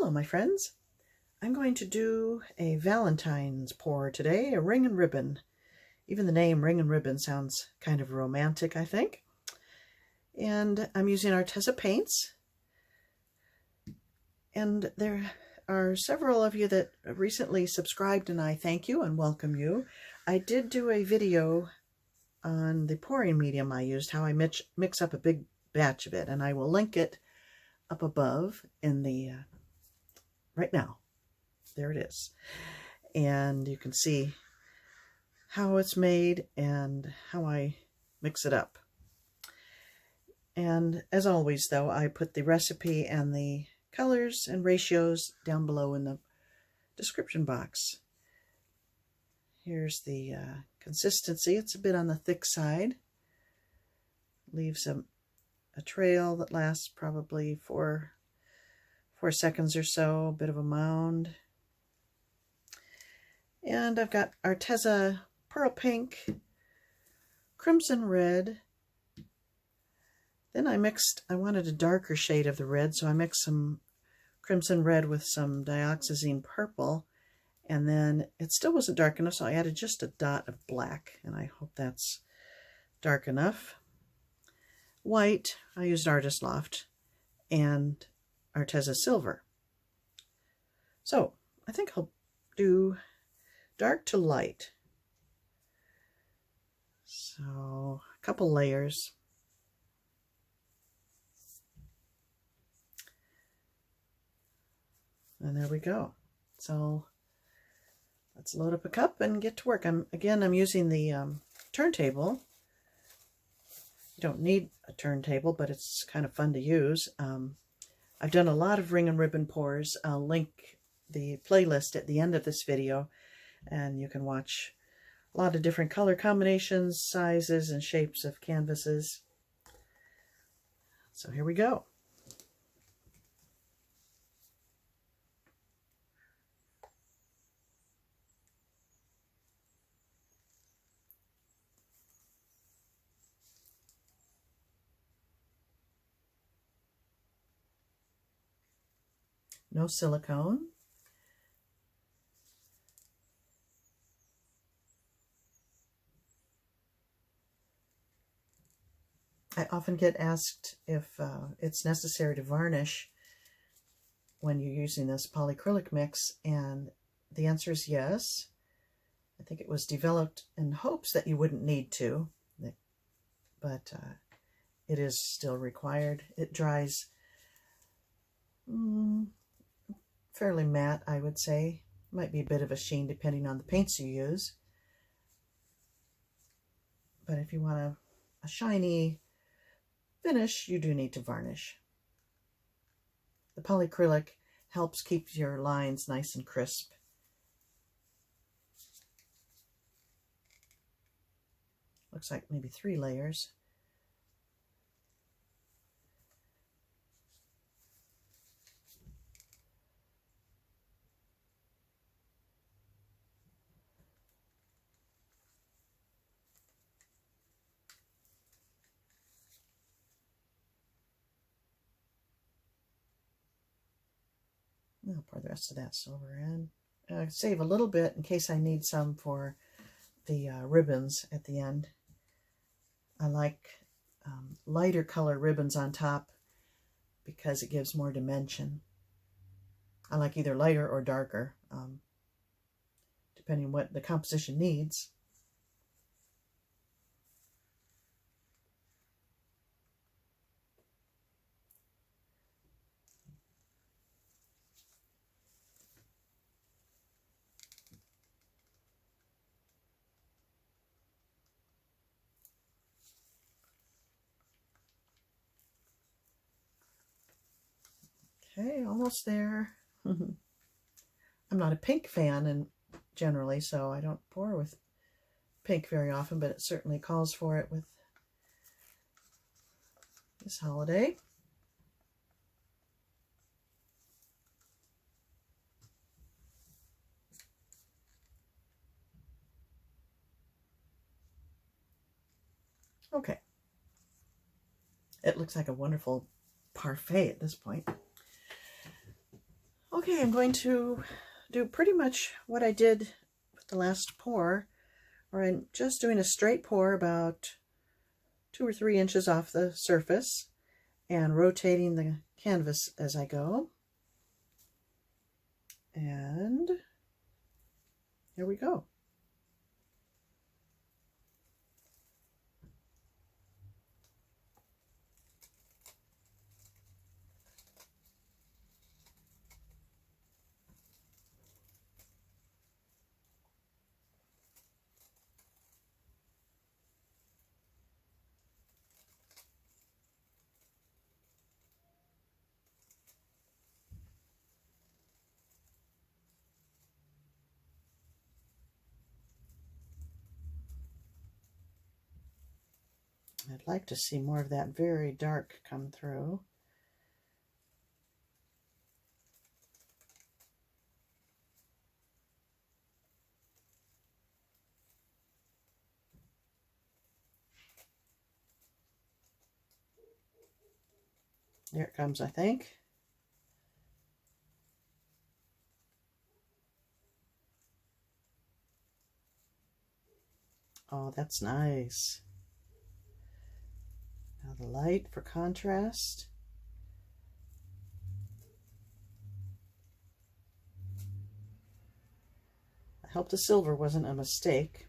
Hello, my friends. I'm going to do a Valentine's pour today, a ring and ribbon. Even the name ring and ribbon sounds kind of romantic, I think. And I'm using Arteza paints. And there are several of you that recently subscribed, and I thank you and welcome you. I did do a video on the pouring medium I used, how I mix up a big batch of it, and I will link it up above in the right now. There it is. And you can see how it's made and how I mix it up. And as always, though, I put the recipe and the colors and ratios down below in the description box. Here's the consistency. It's a bit on the thick side. Leaves a trail that lasts probably 4 seconds or so, a bit of a mound. And I've got Arteza Pearl Pink, Crimson Red. Then I wanted a darker shade of the red, so I mixed some Crimson Red with some Dioxazine Purple. And then it still wasn't dark enough, so I added just a dot of black, and I hope that's dark enough. White, I used Artist Loft, and Arteza Silver. So I think I'll do dark to light. So a couple layers. And there we go. So let's load up a cup and get to work. I'm using the turntable. You don't need a turntable, but it's kind of fun to use. I've done a lot of ring and ribbon pours. I'll link the playlist at the end of this video, and you can watch a lot of different color combinations, sizes, and shapes of canvases. So here we go. No silicone. I often get asked if it's necessary to varnish when you're using this polycrylic mix, and the answer is yes. I think it was developed in hopes that you wouldn't need to, but it is still required. It dries fairly matte, I would say. Might be a bit of a sheen depending on the paints you use. But if you want a shiny finish, you do need to varnish. The polycrylic helps keep your lines nice and crisp. Looks like maybe 3 layers. I'll pour the rest of that silver in. Save a little bit in case I need some for the ribbons at the end. I like lighter color ribbons on top because it gives more dimension. I like either lighter or darker, depending on what the composition needs. Okay, almost there. I'm not a pink fan and generally, so I don't pour with pink very often, but it certainly calls for it with this holiday. Okay. It looks like a wonderful parfait at this point. Okay. Okay, I'm going to do pretty much what I did with the last pour, where I'm just doing a straight pour about 2 or 3 inches off the surface and rotating the canvas as I go. And here we go. I'd like to see more of that very dark come through. There it comes, I think. Oh, that's nice. Now the light for contrast. I hope the silver wasn't a mistake.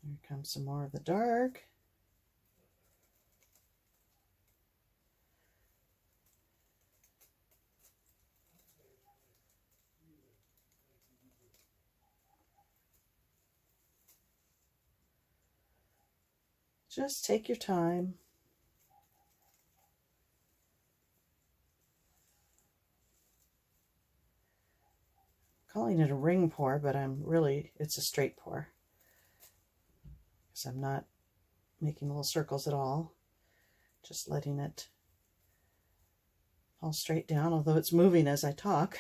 Here comes some more of the dark. Just take your time. Calling it a ring pour, but it's a straight pour. Because I'm not making little circles at all. Just letting it fall straight down, although it's moving as I talk.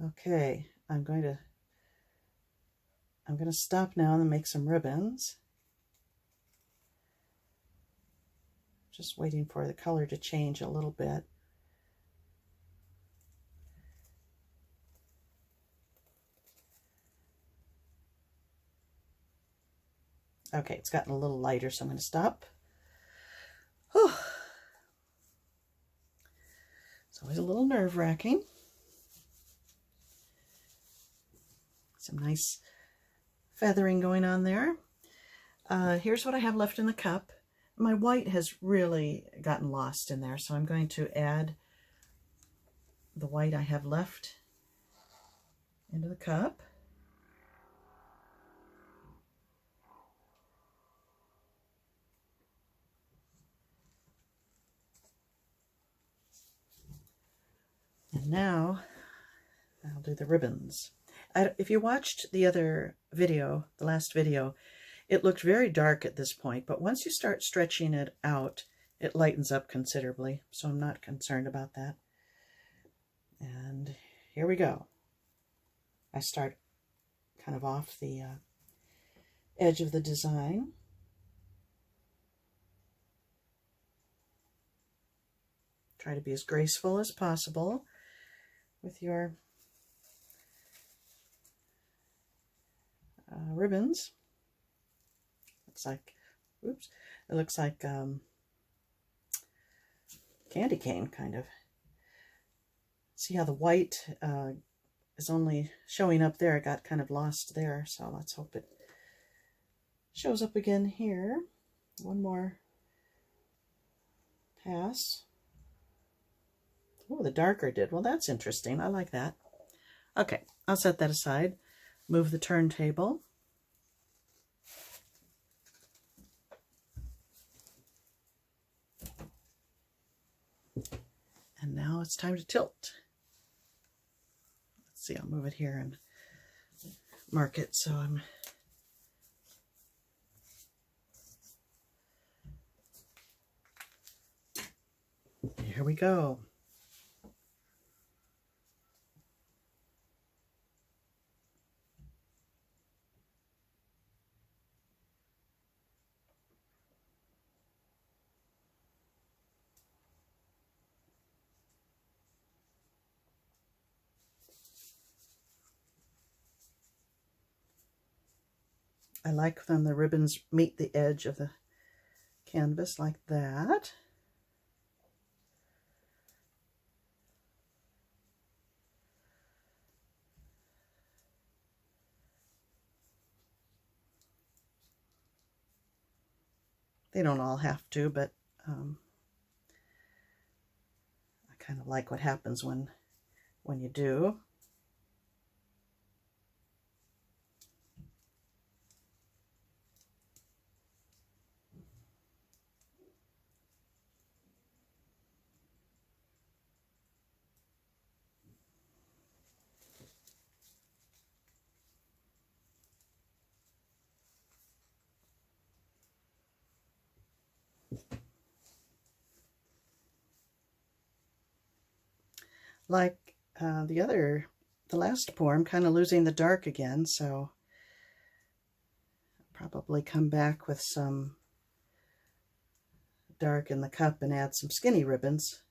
Okay, I'm going to stop now and make some ribbons. Just waiting for the color to change a little bit. Okay, it's gotten a little lighter, so I'm going to stop. Whew. It's always a little nerve-wracking. Some nice feathering going on there. Here's what I have left in the cup. My white has really gotten lost in there, so I'm going to add the white I have left into the cup. And now I'll do the ribbons. If you watched the other video, the last video, it looked very dark at this point, but once you start stretching it out, it lightens up considerably, so I'm not concerned about that. And here we go. I start kind of off the edge of the design. Try to be as graceful as possible with your ribbons. Looks like, oops, it looks like candy cane, kind of. See how the white is only showing up there. It got kind of lost there, so let's hope it shows up again here. One more pass. Oh, the darker did. Well, that's interesting. I like that. Okay, I'll set that aside. Move the turntable. And now it's time to tilt. Let's see, I'll move it here and mark it so I'm... Here we go. I like when the ribbons meet the edge of the canvas like that. They don't all have to, but I kind of like what happens when you do. Like the last pour, I'm kind of losing the dark again, so I'll probably come back with some dark in the cup and add some skinny ribbons.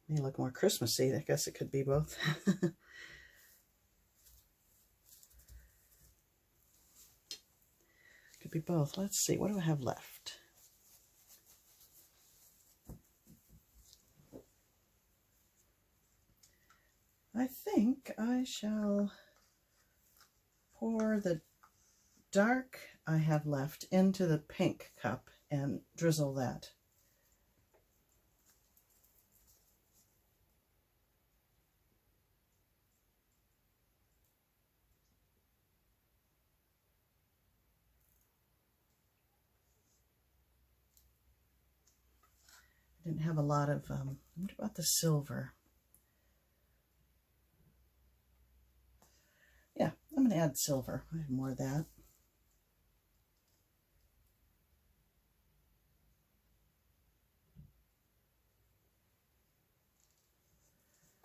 May look more Christmassy. I guess it could be both. Could be both. Let's see. What do I have left? I think I shall pour the dark I have left into the pink cup and drizzle that. I didn't have a lot of, what about the silver? Yeah, I'm going to add silver. I have more of that.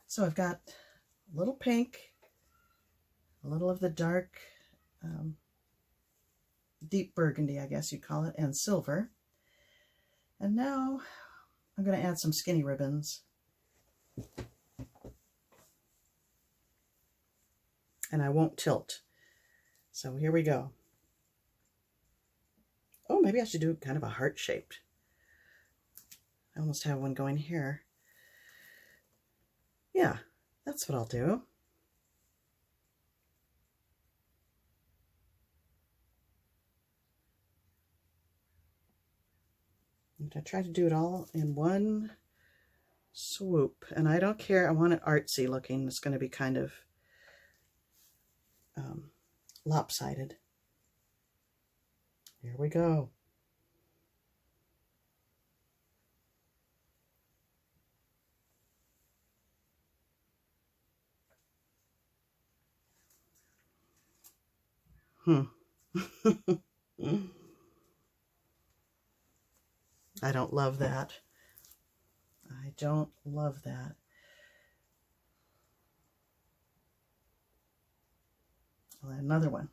So I've got a little pink, a little of the dark, deep burgundy, I guess you'd call it, and silver. And now I'm going to add some skinny ribbons. And I won't tilt. So here we go. Oh, maybe I should do kind of a heart-shaped. I almost have one going here. Yeah, that's what I'll do. And I try to do it all in one swoop. And I don't care. I want it artsy looking. It's going to be kind of lopsided. Here we go. I don't love that. I don't love that. I'll add another one.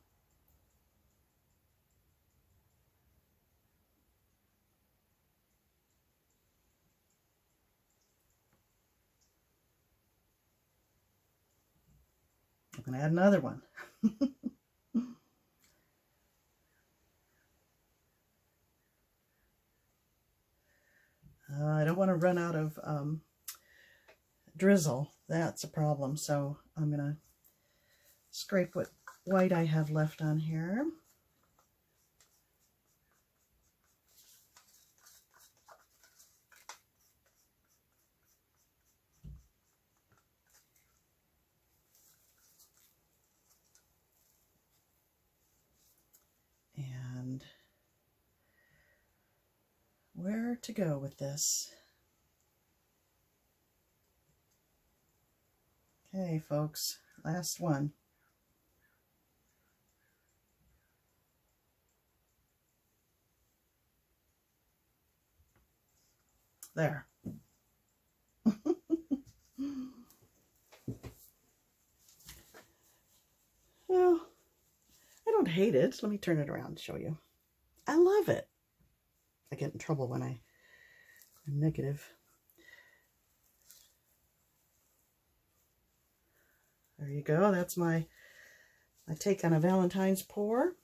I'm going to add another one. I don't want to run out of drizzle. That's a problem. So I'm going to scrape what white I have left on here. where to go with this. Okay, folks, last one. There. Well, I don't hate it. Let me turn it around and show you. I love it. I get in trouble when I'm negative. There you go. That's my take on a Valentine's pour.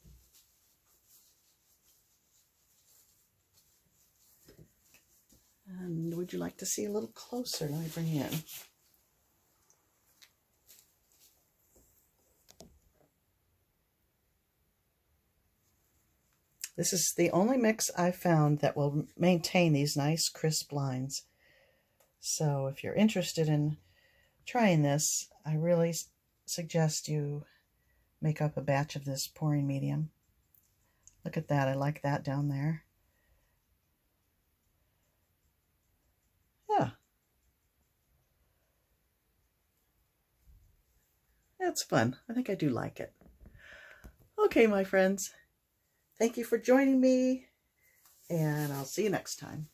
And would you like to see a little closer? Let me bring you in. This is the only mix I've found that will maintain these nice crisp lines. So if you're interested in trying this, I really suggest you make up a batch of this pouring medium. Look at that. I like that down there. Yeah. That's fun. I think I do like it. Okay, my friends. Thank you for joining me, and I'll see you next time.